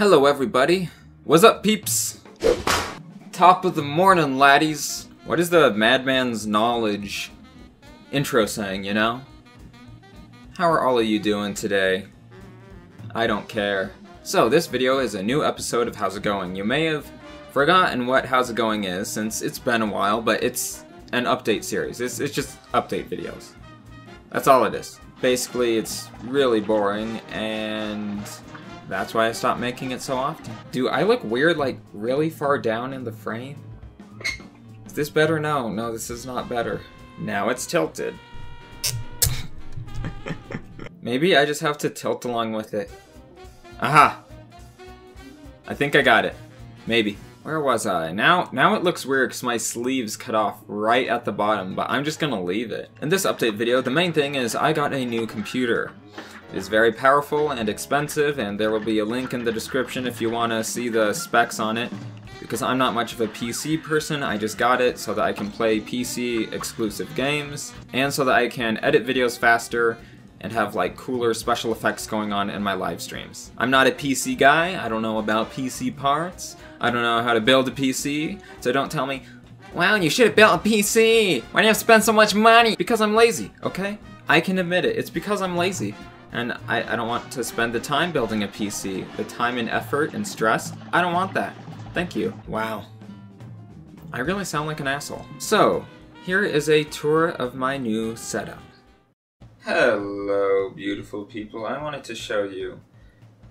Hello everybody. What's up peeps? Top of the morning laddies. What is the Madman's knowledge intro saying, you know? How are all of you doing today? I don't care. So this video is a new episode of How's It Going. You may have forgotten what How's It Going is since it's been a while, but it's an update series. It's just update videos. That's all it is. Basically, it's really boring and that's why I stopped making it so often. Do I look weird, like, really far down in the frame? Is this better? No, this is not better. Now it's tilted. Maybe I just have to tilt along with it. Aha! I think I got it. Maybe. Where was I? Now it looks weird because my sleeves cut off right at the bottom, but I'm just gonna leave it. In this update video, the main thing is I got a new computer. It is very powerful and expensive, and there will be a link in the description if you want to see the specs on it. Because I'm not much of a PC person, I just got it so that I can play PC exclusive games, and so that I can edit videos faster and have like cooler special effects going on in my live streams. I'm not a PC guy, I don't know about PC parts, I don't know how to build a PC, so don't tell me, "Wow, you should have built a PC! Why do you have to spend so much money?" Because I'm lazy, okay? I can admit it, it's because I'm lazy. And I don't want to spend the time building a PC, the time and effort and stress. I don't want that. Thank you. Wow. I really sound like an asshole. So, here is a tour of my new setup. Hello, beautiful people. I wanted to show you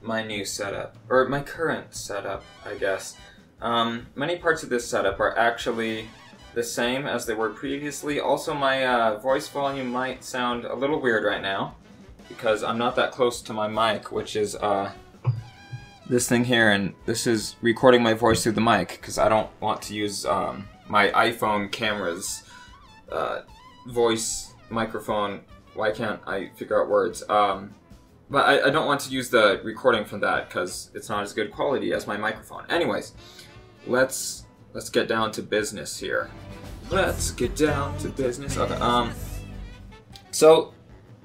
my new setup, or my current setup, I guess. Many parts of this setup are actually the same as they were previously. Also, my voice volume might sound a little weird right now, because I'm not that close to my mic, which is this thing here, and this is recording my voice through the mic, because I don't want to use my iPhone camera's voice microphone. Why can't I figure out words? But I don't want to use the recording from that, because it's not as good quality as my microphone. Anyways, let's get down to business here. Let's get down to business. Okay, so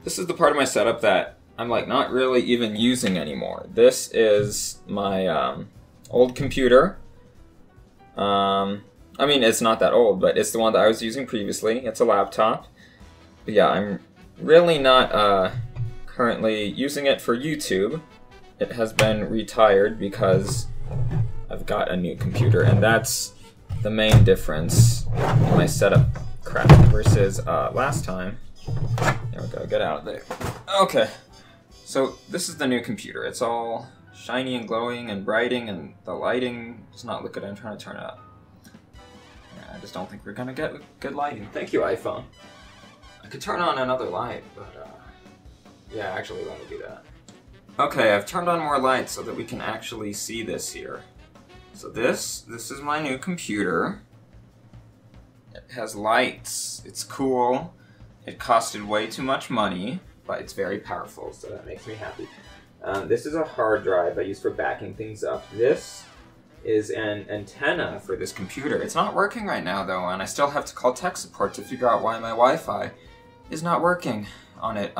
this is the part of my setup that I'm like not really even using anymore. This is my old computer. I mean, it's not that old, but it's the one that I was using previously. It's a laptop. But yeah, I'm really not currently using it for YouTube. It has been retired because I've got a new computer, and that's the main difference in my setup crap versus last time. There we go, get out of there. Okay, so this is the new computer. It's all shiny and glowing and brighting, and the lighting does not look good. I'm trying to turn it up. Yeah, I just don't think we're gonna get good lighting. Thank you, iPhone. I could turn on another light, but yeah, actually let me do that. Okay, I've turned on more lights so that we can actually see this here. So this is my new computer. It has lights. It's cool. It costed way too much money, but it's very powerful, so that makes me happy. This is a hard drive I use for backing things up. This is an antenna for this computer. It's not working right now, though, and I still have to call tech support to figure out why my Wi-Fi is not working on it.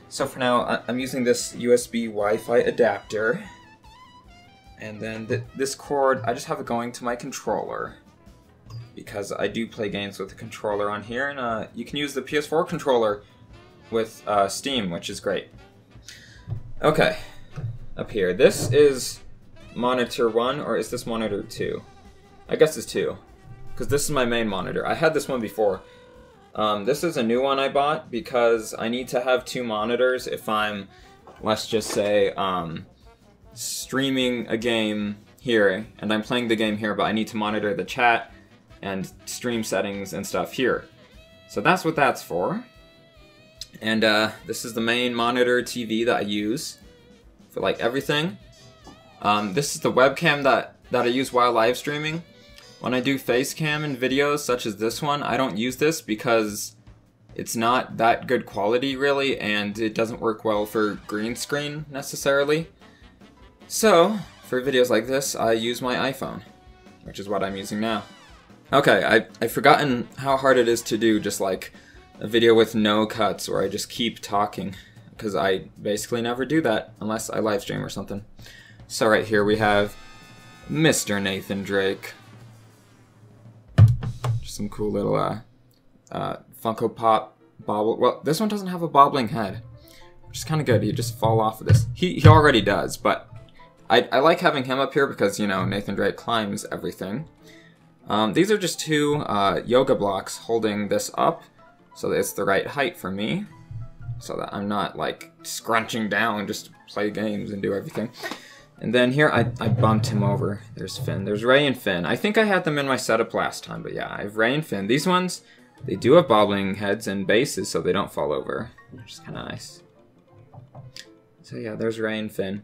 So for now, I'm using this USB Wi-Fi adapter, and then this cord, I just have it going to my controller, because I do play games with the controller on here, and you can use the PS4 controller with Steam, which is great. Okay, up here. This is monitor 1, or is this monitor 2? I guess it's 2, because this is my main monitor. I had this one before. This is a new one I bought because I need to have 2 monitors if I'm, let's just say, streaming a game here, and I'm playing the game here, but I need to monitor the chat and stream settings and stuff here. So that's what that's for. And this is the main monitor TV that I use for like everything. This is the webcam that I use while live streaming. When I do face cam in videos such as this one, I don't use this because it's not that good quality really, and it doesn't work well for green screen necessarily. So for videos like this, I use my iPhone, which is what I'm using now. Okay, I've forgotten how hard it is to do just like a video with no cuts where I just keep talking, because I basically never do that unless I live stream or something. So right here we have Mr. Nathan Drake. Just some cool little Funko Pop bobble. Well, this one doesn't have a bobbling head, which is kind of good. You just fall off of this. He already does, but I like having him up here because, you know, Nathan Drake climbs everything. These are just two yoga blocks holding this up so that it's the right height for me, so that I'm not like scrunching down just to play games and do everything. And then here I bumped him over. There's Finn. There's Ray and Finn. I think I had them in my setup last time, but yeah, I have Ray and Finn. These ones, they do have bobbling heads and bases so they don't fall over, which is kind of nice. So yeah, there's Ray and Finn.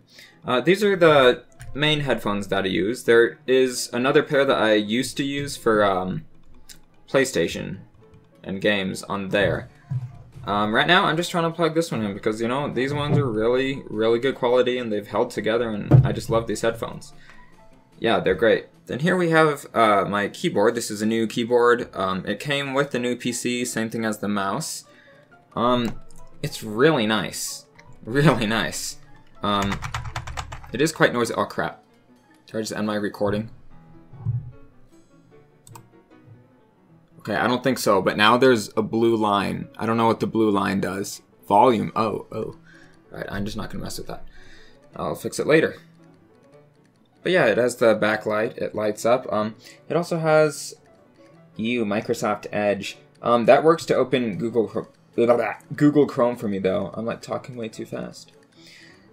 These are the main headphones that I use. There is another pair that I used to use for PlayStation and games on there. Right now, I'm just trying to plug this one in because, you know, these ones are really, really good quality and they've held together, and I just love these headphones. Yeah, they're great. Then here we have my keyboard. This is a new keyboard. It came with the new PC, same thing as the mouse. It's really nice. Really nice. It is quite noisy. Oh, crap. Did I just end my recording? Okay, I don't think so, but now there's a blue line. I don't know what the blue line does. Volume. Oh. Alright, I'm just not going to mess with that. I'll fix it later. But yeah, it has the backlight. It lights up. It also has Microsoft Edge. That works to open Google Chrome for me, though. I'm like talking way too fast.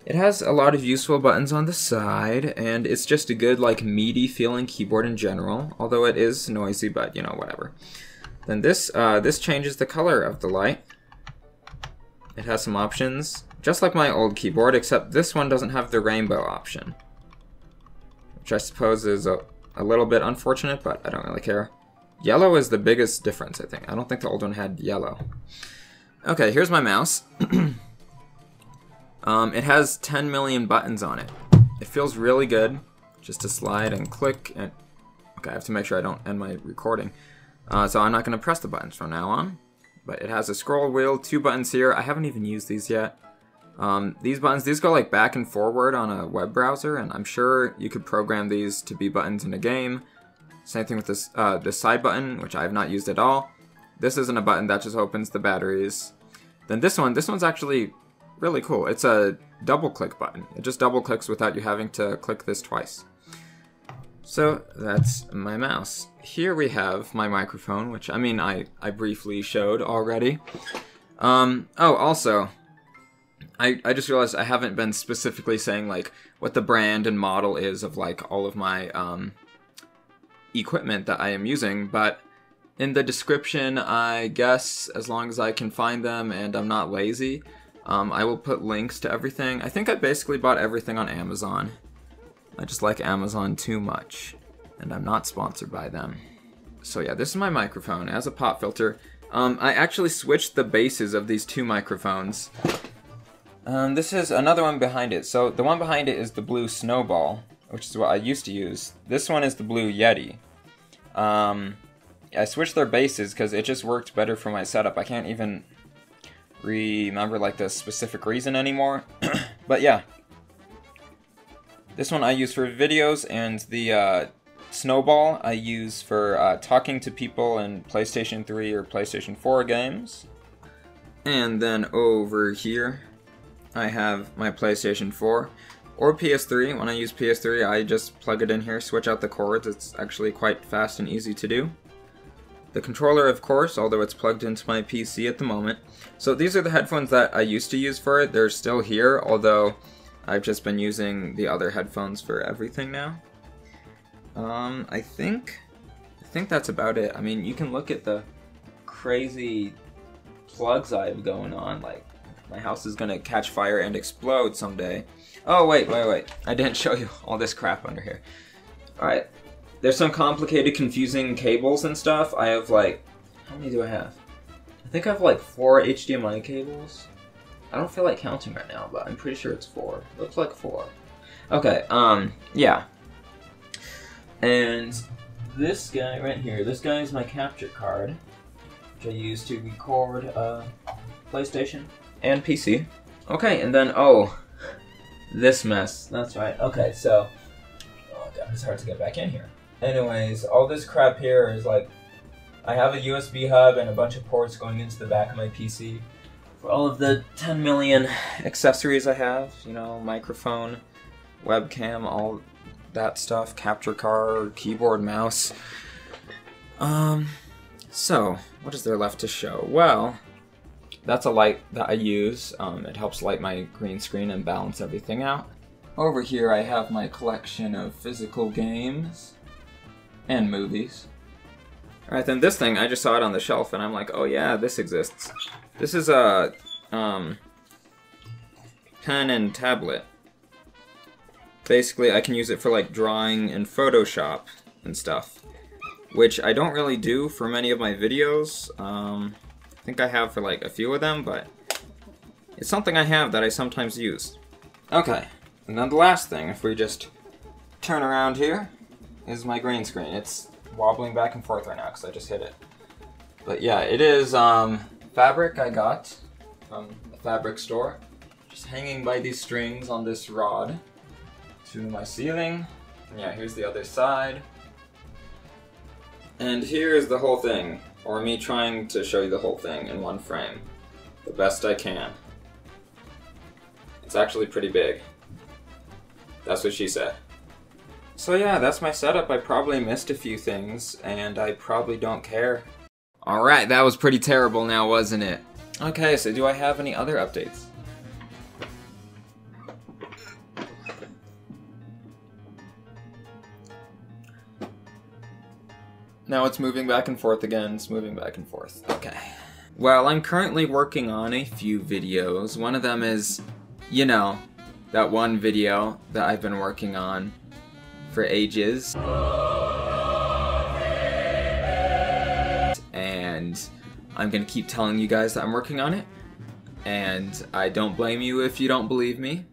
It has a lot of useful buttons on the side, and it's just a good, like, meaty feeling keyboard in general, although it is noisy, but, you know, whatever. Then this changes the color of the light. It has some options, just like my old keyboard, except this one doesn't have the rainbow option, which I suppose is a little bit unfortunate, but I don't really care. Yellow is the biggest difference, I think. I don't think the old one had yellow. Okay, here's my mouse. It has 10 million buttons on it. It feels really good just to slide and click. And okay, I have to make sure I don't end my recording. So I'm not going to press the buttons from now on. But it has a scroll wheel, 2 buttons here. I haven't even used these yet. These buttons, these go like back and forward on a web browser, and I'm sure you could program these to be buttons in a game. Same thing with this side button, which I have not used at all. This isn't a button, that just opens the batteries. Then this one's actually really cool. It's a double click button. It just double clicks without you having to click this twice. So that's my mouse. Here we have my microphone, which I mean I briefly showed already. Oh, also, I just realized I haven't been specifically saying like what the brand and model is of like all of my equipment that I am using, but in the description, I guess, as long as I can find them and I'm not lazy, I will put links to everything. I think I basically bought everything on Amazon. I just like Amazon too much, and I'm not sponsored by them. So yeah, this is my microphone. It has a pop filter. I actually switched the bases of these 2 microphones. This is another one behind it. So the one behind it is the blue Snowball, which is what I used to use. This one is the blue Yeti. I switched their bases because it just worked better for my setup. I can't even remember like the specific reason anymore. But yeah. This one I use for videos, and the Snowball I use for talking to people in PlayStation 3 or PlayStation 4 games. And then over here I have my PlayStation 4 or PS3. When I use PS3, I just plug it in here, switch out the cords. It's actually quite fast and easy to do. The controller, of course, although it's plugged into my PC at the moment. So these are the headphones that I used to use for it. They're still here, although I've just been using the other headphones for everything now. I think that's about it. I mean, you can look at the crazy plugs I have going on. Like, my house is gonna catch fire and explode someday. Oh, wait. I didn't show you all this crap under here. Alright. There's some complicated, confusing cables and stuff. I have like, how many do I have? I think I have like 4 HDMI cables. I don't feel like counting right now, but I'm pretty sure it's 4. Looks like 4. Okay, yeah. And this guy right here, this guy is my capture card, which I use to record PlayStation and PC. Okay, and then, oh, this mess. That's right. Okay, so... Oh god, it's hard to get back in here. Anyways, all this crap here is like... I have a USB hub and a bunch of ports going into the back of my PC. For all of the 10 million accessories I have, you know, microphone, webcam, all that stuff, capture card, keyboard, mouse. So, what is there left to show? Well, that's a light that I use. It helps light my green screen and balance everything out. Over here I have my collection of physical games and movies. Alright, then this thing, I just saw it on the shelf and I'm like, oh yeah, this exists. This is a pen and tablet. Basically, I can use it for like drawing in Photoshop and stuff, which I don't really do for many of my videos. I think I have for like a few of them, but it's something I have that I sometimes use. Okay, and then the last thing, if we just turn around here, is my green screen. It's wobbling back and forth right now because I just hit it. But yeah, it is fabric I got from the fabric store. Just hanging by these strings on this rod to my ceiling. And yeah, here's the other side. And here's the whole thing, or me trying to show you the whole thing in one frame, the best I can. It's actually pretty big. That's what she said. So yeah, that's my setup. I probably missed a few things, and I probably don't care. Alright, that was pretty terrible now, wasn't it? Okay, so do I have any other updates? Now it's moving back and forth again, it's moving back and forth. Okay. Well, I'm currently working on a few videos. One of them is, you know, that one video that I've been working on for ages. And I'm gonna keep telling you guys that I'm working on it. And I don't blame you if you don't believe me.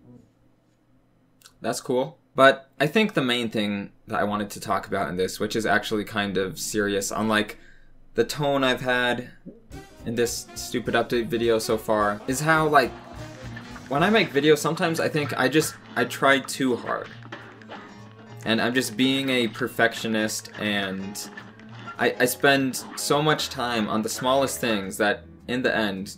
That's cool. But I think the main thing that I wanted to talk about in this, which is actually kind of serious, unlike the tone I've had in this stupid update video so far, is how, like, when I make videos, sometimes I think I try too hard. And I'm just being a perfectionist, and I spend so much time on the smallest things that in the end,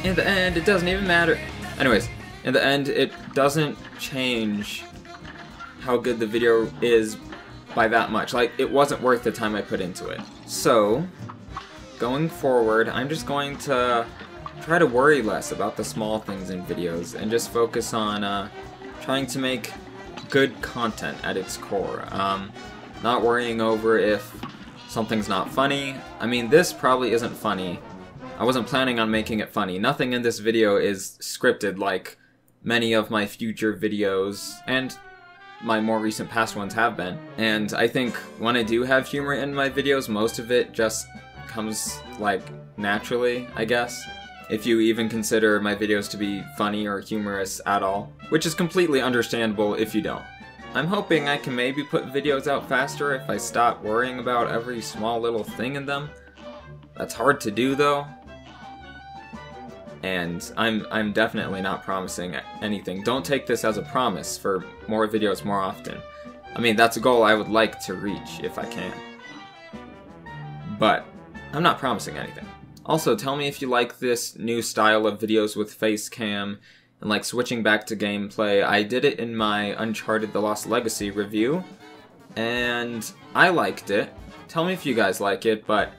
it doesn't even matter. Anyways, in the end, it doesn't change how good the video is by that much. Like, it wasn't worth the time I put into it. So, going forward, I'm just going to try to worry less about the small things in videos and just focus on trying to make good content at its core. Not worrying over if something's not funny. I mean, this probably isn't funny. I wasn't planning on making it funny. Nothing in this video is scripted like many of my future videos, and my more recent past ones have been. And I think when I do have humor in my videos, most of it just comes, like, naturally, I guess. If you even consider my videos to be funny or humorous at all. Which is completely understandable if you don't. I'm hoping I can maybe put videos out faster if I stop worrying about every small little thing in them. That's hard to do, though. And I'm definitely not promising anything. Don't take this as a promise for more videos more often. I mean, that's a goal I would like to reach if I can. But I'm not promising anything. Also, tell me if you like this new style of videos with face cam and like switching back to gameplay. I did it in my Uncharted The Lost Legacy review, and I liked it. Tell me if you guys like it, but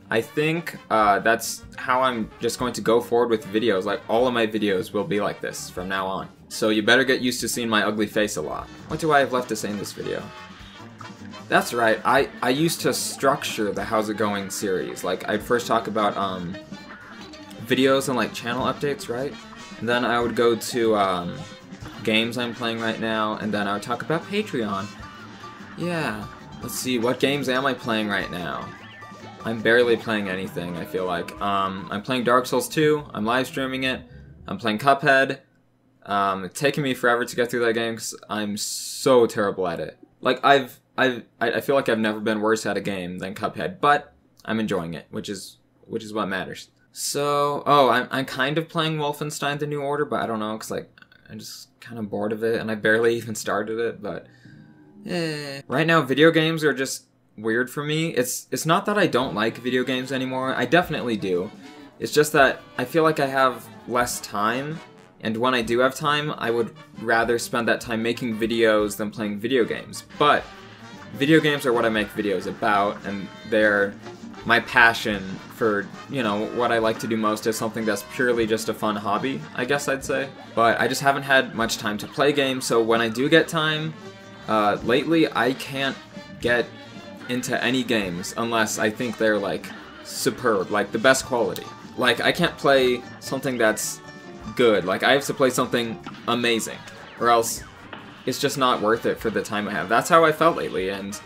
I think that's how I'm just going to go forward with videos. Like, all of my videos will be like this from now on. So you better get used to seeing my ugly face a lot. What do I have left to say in this video? That's right, I used to structure the How's It Going series. Like, I'd first talk about videos and like channel updates, right? And then I would go to games I'm playing right now, and then I would talk about Patreon. Yeah, let's see, what games am I playing right now? I'm barely playing anything, I feel like. I'm playing Dark Souls 2, I'm live streaming it, I'm playing Cuphead. It's taken me forever to get through that game because I'm so terrible at it. Like, I feel like I've never been worse at a game than Cuphead, but I'm enjoying it, which is what matters. So, oh, I'm kind of playing Wolfenstein: The New Order, but I don't know, because, like, I'm just kind of bored of it, and I barely even started it, but Right now, video games are just weird for me. It's not that I don't like video games anymore. I definitely do. It's just that I feel like I have less time, and when I do have time, I would rather spend that time making videos than playing video games. But video games are what I make videos about, and they're my passion for, you know, what I like to do most is something that's purely just a fun hobby, I guess I'd say. But I just haven't had much time to play games, so when I do get time, lately I can't get into any games unless I think they're, like, superb, like the best quality. Like, I can't play something that's good, like I have to play something amazing, or else it's just not worth it for the time I have. That's how I felt lately, and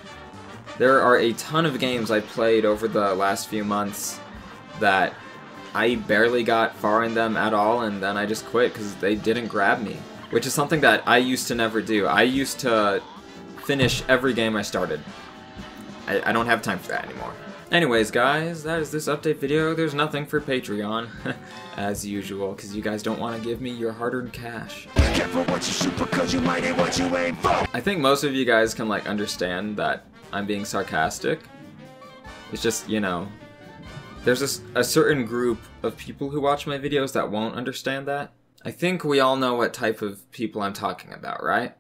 there are a ton of games I played over the last few months that I barely got far in them at all, and then I just quit because they didn't grab me. Which is something that I used to never do. I used to finish every game I started. I don't have time for that anymore. Anyways, guys, that is this update video. There's nothing for Patreon, as usual, because you guys don't want to give me your hard-earned cash. I think most of you guys can, like, understand that I'm being sarcastic. It's just, you know, there's a certain group of people who watch my videos that won't understand that. I think we all know what type of people I'm talking about, right?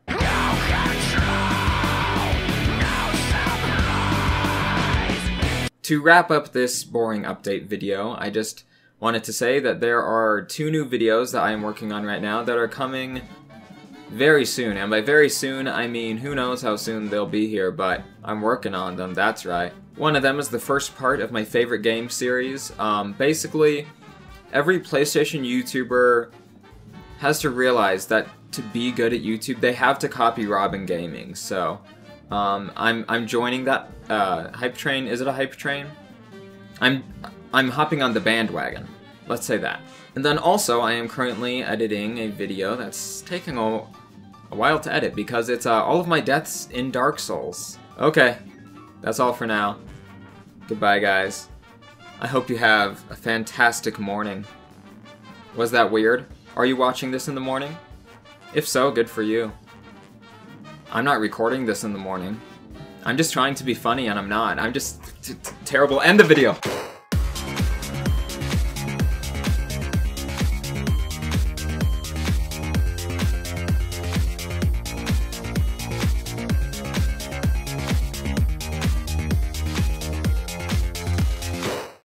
To wrap up this boring update video, I just wanted to say that there are 2 new videos that I am working on right now that are coming very soon. And by very soon, I mean who knows how soon they'll be here, but I'm working on them, that's right. One of them is the first part of my favorite game series. Basically, every PlayStation YouTuber has to realize that to be good at YouTube, they have to copy Robin Gaming. So, I'm joining that hype train. Is it a hype train? I'm hopping on the bandwagon. Let's say that. And then also, I am currently editing a video that's taking a while to edit because it's all of my deaths in Dark Souls. Okay, that's all for now. Goodbye, guys. I hope you have a fantastic morning. Was that weird? Are you watching this in the morning? If so, good for you. I'm not recording this in the morning. I'm just trying to be funny and I'm not. I'm just terrible. End the video!